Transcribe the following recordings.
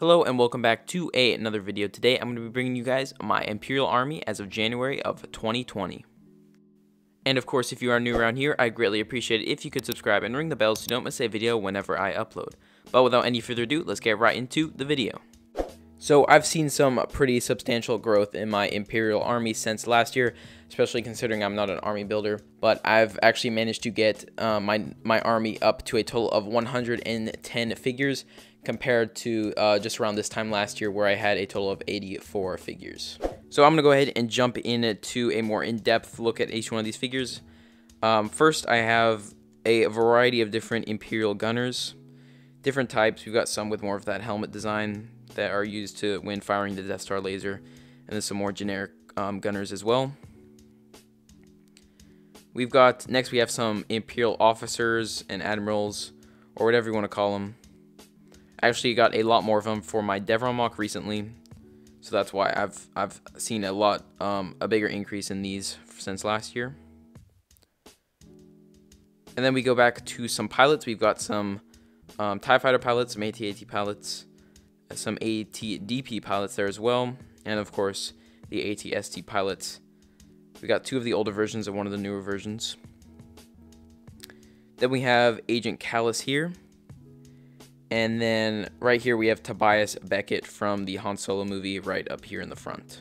Hello and welcome back to another video. Today I'm going to be bringing you guys my Imperial army as of January of 2020. And of course, if you are new around here, I greatly appreciate it if you could subscribe and ring the bell so you don't miss a video whenever I upload. But without any further ado, let's get right into the video. So I've seen some pretty substantial growth in my Imperial army since last year, especially considering I'm not an army builder. But I've actually managed to get my army up to a total of 110 figures compared to just around this time last year where I had a total of 84 figures. So I'm going to go ahead and jump into a more in-depth look at each one of these figures. First, I have a variety of different Imperial gunners, different types. We've got some with more of that helmet design that are used to when firing the Death Star laser, and then some more generic gunners as well. Next we have some Imperial officers and admirals, or whatever you want to call them. I actually got a lot more of them for my Devron mock recently, so that's why I've seen a bigger increase in these since last year. And then we go back to some pilots. We've got some TIE fighter pilots, some AT-AT pilots, some AT-DP pilots there as well, and of course the AT-ST pilots. We got two of the older versions and one of the newer versions. Then we have Agent Callus here. And then right here we have Tobias Beckett from the Han Solo movie right up here in the front.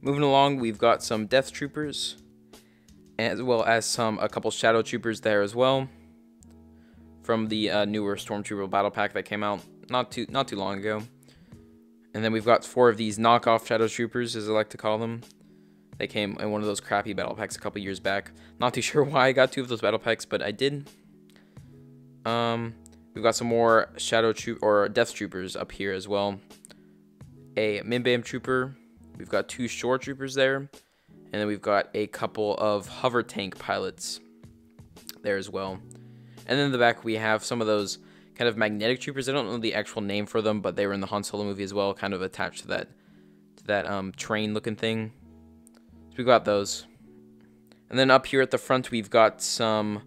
Moving along, we've got some Death Troopers, as well as a couple Shadow Troopers there as well, from the newer Stormtrooper Battle Pack that came out not too long ago. And then we've got 4 of these knockoff Shadow Troopers, as I like to call them. They came in one of those crappy battle packs a couple years back. Not too sure why I got 2 of those battle packs, but I did. We've got some more Death Troopers up here as well. A Minbam Trooper. We've got 2 Shore Troopers there. And then we've got a couple of Hover Tank Pilots there as well. And then in the back we have some of those kind of magnetic troopers. I don't know the actual name for them, but they were in the Han Solo movie as well, kind of attached to that train looking thing. So we've got those. And then up here at the front we've got some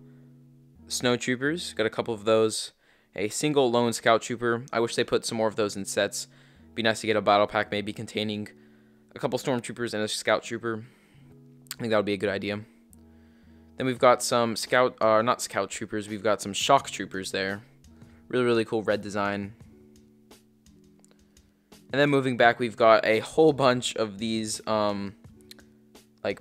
Snow Troopers. Got a couple of those. A single lone Scout Trooper. I wish they put some more of those in sets. Be nice to get a battle pack maybe containing a couple Stormtroopers and a Scout Trooper. I think that would be a good idea. Then we've got some not Scout Troopers, we've got some Shock Troopers there. Really cool red design. And then moving back, we've got a whole bunch of these like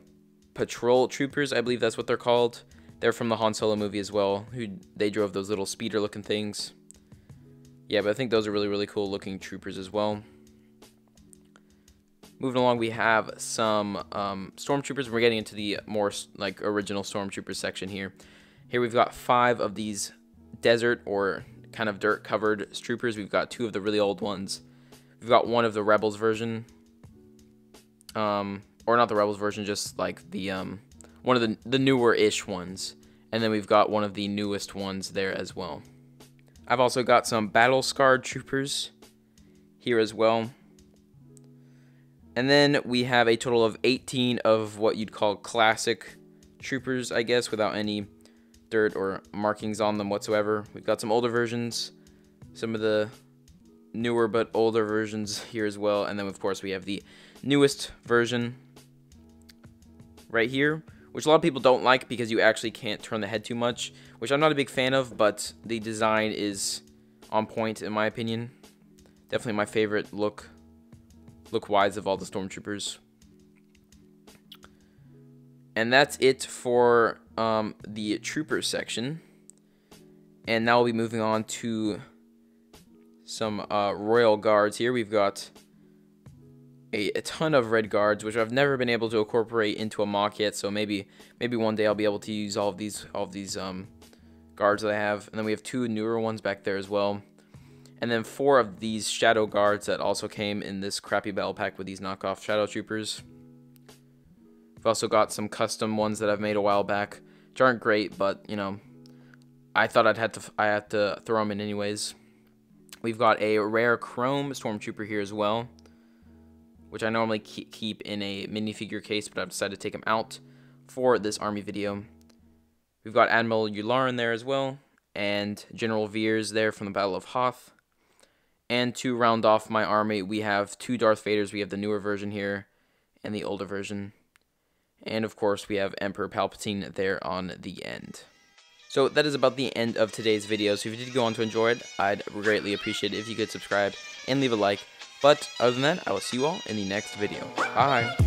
patrol troopers, I believe that's what they're called. They're from the Han Solo movie as well. They drove those little speeder looking things. Yeah, but I think those are really cool looking troopers as well. Moving along, we have some Stormtroopers. We're getting into the more like original Stormtroopers section here. Here we've got 5 of these desert or kind of dirt covered troopers. We've got 2 of the really old ones. We've got 1 of the Rebels version. Or not the Rebels version, just like the one of the newer-ish ones. And then we've got one of the newest ones there as well. I've also got some battle-scarred troopers here as well. And then we have a total of 18 of what you'd call classic troopers, I guess, without any dirt or markings on them whatsoever. We've got some older versions, some of the newer but older versions here as well. And then, of course, we have the newest version right here, which a lot of people don't like because you actually can't turn the head too much, which I'm not a big fan of, but the design is on point in my opinion. Definitely my favorite look-wise of all the Stormtroopers. And that's it for the Trooper section. And now we'll be moving on to some Royal Guards here. We've got a ton of Red Guards, which I've never been able to incorporate into a mock yet, so maybe one day I'll be able to use all of these guards that I have. And then we have 2 newer ones back there as well. And then 4 of these Shadow Guards that also came in this crappy battle pack with these knockoff Shadow Troopers. We've also got some custom ones that I've made a while back, which aren't great, but, you know, I thought I had to throw them in anyways. We've got a rare Chrome Stormtrooper here as well, which I normally keep in a minifigure case, but I've decided to take them out for this army video. We've got Admiral Yularen there as well, and General Veers there from the Battle of Hoth. And to round off my army, we have 2 Darth Vaders. We have the newer version here and the older version. And of course, we have Emperor Palpatine there on the end. So that is about the end of today's video. So if you did go on to enjoy it, I'd greatly appreciate it if you could subscribe and leave a like. But other than that, I will see you all in the next video. Bye!